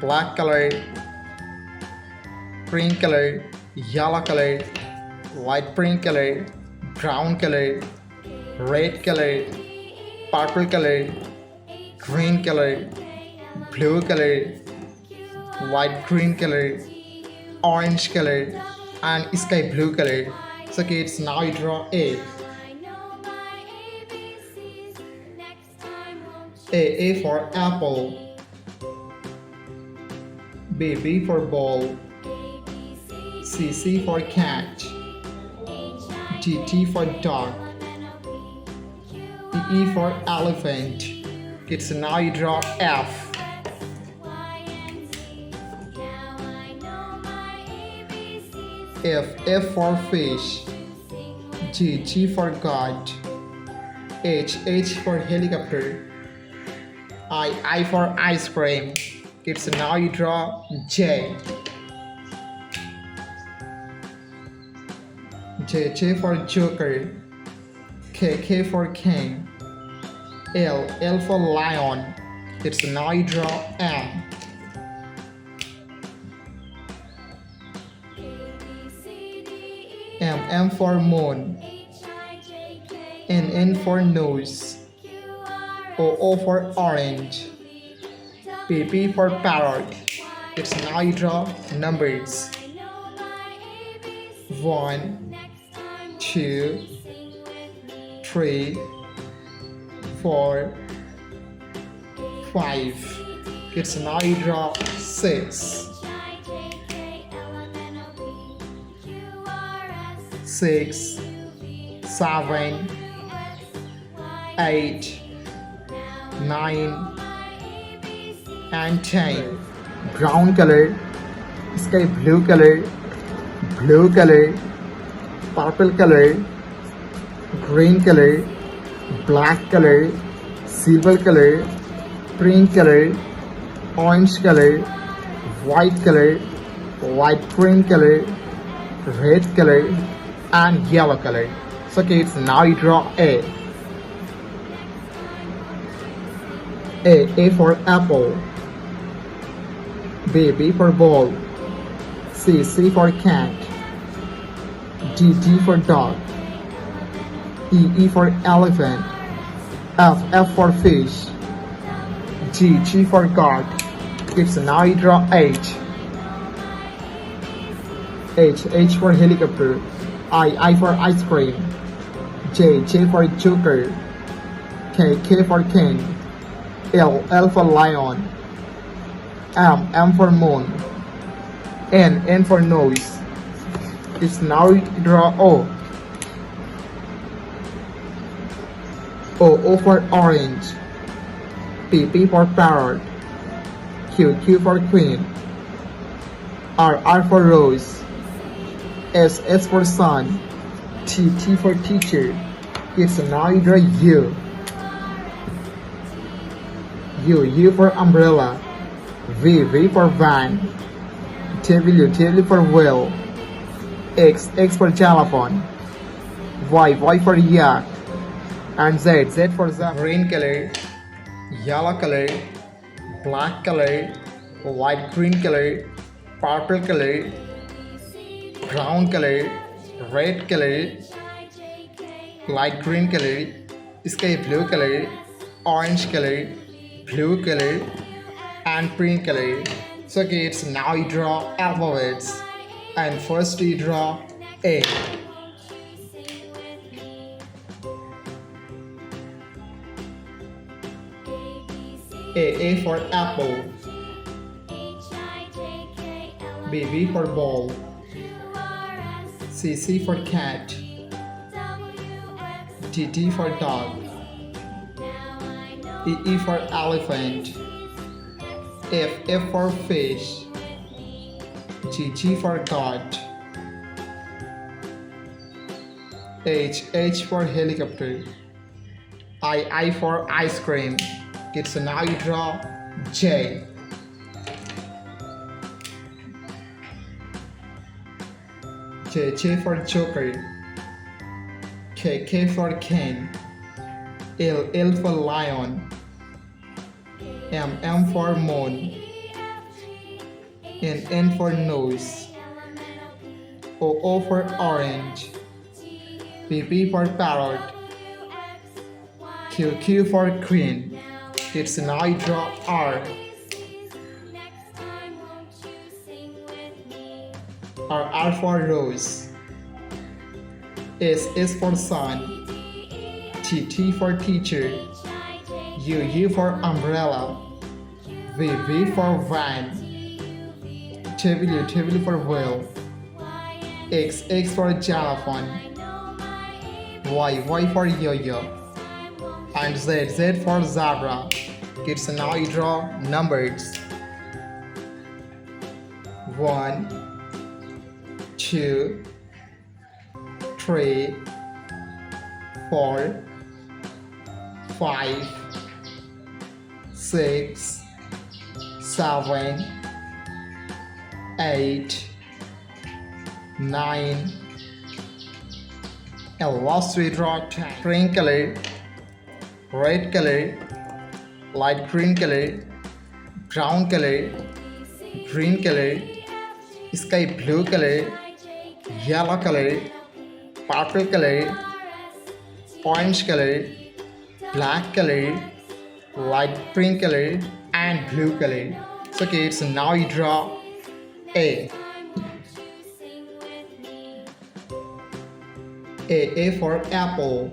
black color, green color, yellow color, light pink color, brown color, red color, purple color, green color, blue color, white green color, orange color, and sky blue color. So kids, now you draw A. A for apple. B for ball. C for cat. T for dog. E for elephant. Kids, now you draw F. F for fish. G for God. H for helicopter. I for ice cream. Kids, now you draw J. J for joker. K for king. L for lion. Kids, now you draw M. M for moon. N for nose. O for orange. P for parrot. It's now you draw numbers. 1, 2, 3, 4, 5. It's now you draw 6. 6, 7, 8, 9, and 10. Brown color, sky blue color, purple color, green color, black color, silver color, pink color, orange color, white color, light green color, red color, and yellow color. So kids, now you draw A. A for apple. B for ball. C for cat. D for dog. E for elephant. F for fish. G for God. Kids, now you draw H. H for helicopter. I for ice cream. J for joker. K for king. L for lion. M for moon. N for nose. It's now you draw O. O for orange. P for parrot. Q for queen. R for rose. S for sun. T for teacher. It's now you draw U. U for umbrella. V for van. W for whale. X for telephone. Y for yak. And Z for the green color, yellow color, black color, light green color, purple color, brown color, red color, light green color, sky blue color, orange color, blue color, and pink color. So kids, now you draw alphabets, and first you draw A. A for apple. B for ball. C for cat. D for dog. E for elephant. F for fish. G for God. H for helicopter. I for ice cream. Kids, so now you draw J. J for joker. K for king. L for lion. M for moon. N for nose. O for orange. P for parrot. Q for queen. It's now you draw R. R for rose. S for sun. T for teacher. U for umbrella. V for van. W for whale. X for xylophone. Y for yo-yo. And Z for zebra. Kids, now you draw numbers. 1, 2, 3, 4, 5, 6, 7, 8, 9, and last we draw 10. Green color, red color, light green color, brown color, green color, sky blue color, yellow color, purple color, orange color, black color, light pink color, and blue color. So kids, now you draw A. A for apple.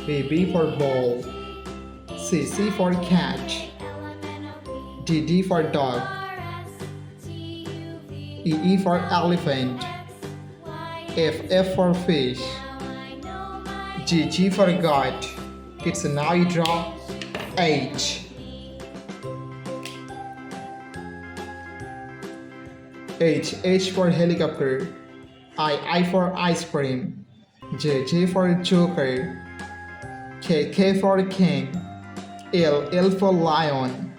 B for ball. C for cat. D for dog. E for elephant. F for fish. G for goat. Kids, now you draw H. H for helicopter. I for ice cream. J for joker. K for king. L for lion.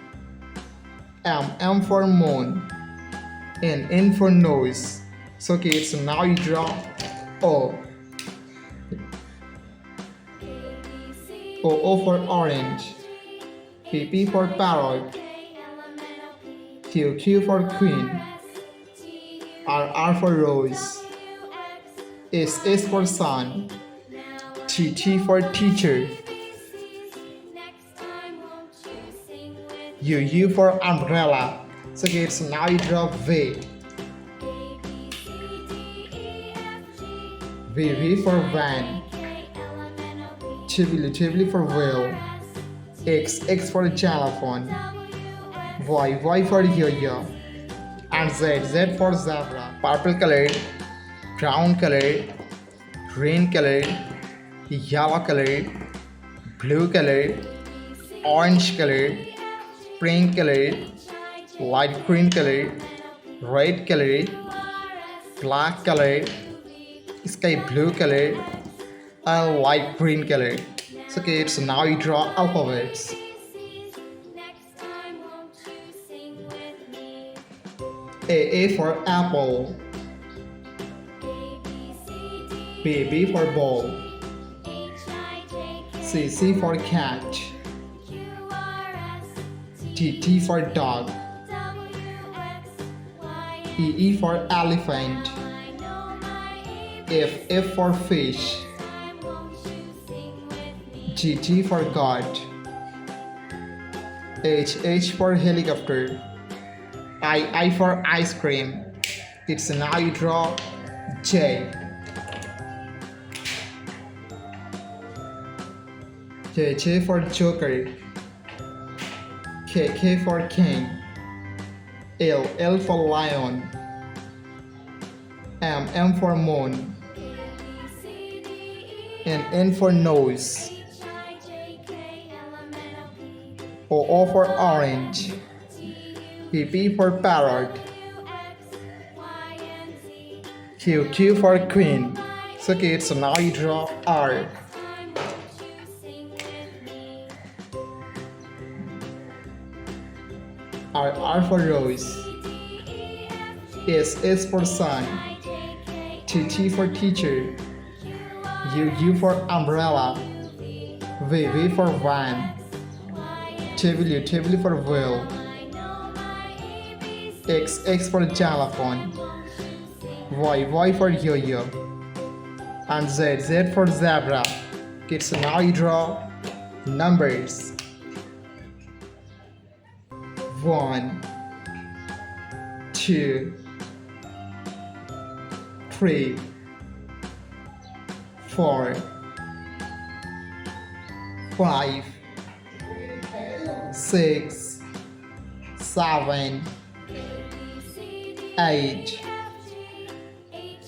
M for moon. N for nose. So kids, now you draw O. O for orange. P for parrot. Q for queen. R for rose. S for sun. T for teacher. U for umbrella. So kids, now you draw V. V for van. W for whale. X for xylophone. Y for yo-yo. And Z for zebra. Purple color, brown color, green color, yellow color, blue color, orange color, pink color, light green color, red color, black color, sky blue color, and light green color. So kids, now you draw alphabets. A for apple. B for ball. C for cat. T for dog. E for elephant. F for fish. G for goat. H for helicopter. I for ice cream. It's now you draw J. J for joker. K for king. L for lion. M for moon. N for nose. O for orange. P for parrot. Q for queen. So kids, so now you draw R. R for rose. S for sun. T for teacher. U for umbrella. V for van. W for whale. X for xylophone, Y for yo-yo, and Z for zebra. Kids, now you draw numbers. 1, 2, 3, 4, 5, 6, 7, 8,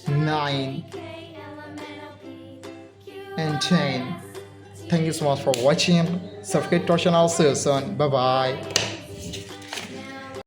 9, and 10. Thank you so much for watching. Subscribe to our channel. See you soon. Bye bye.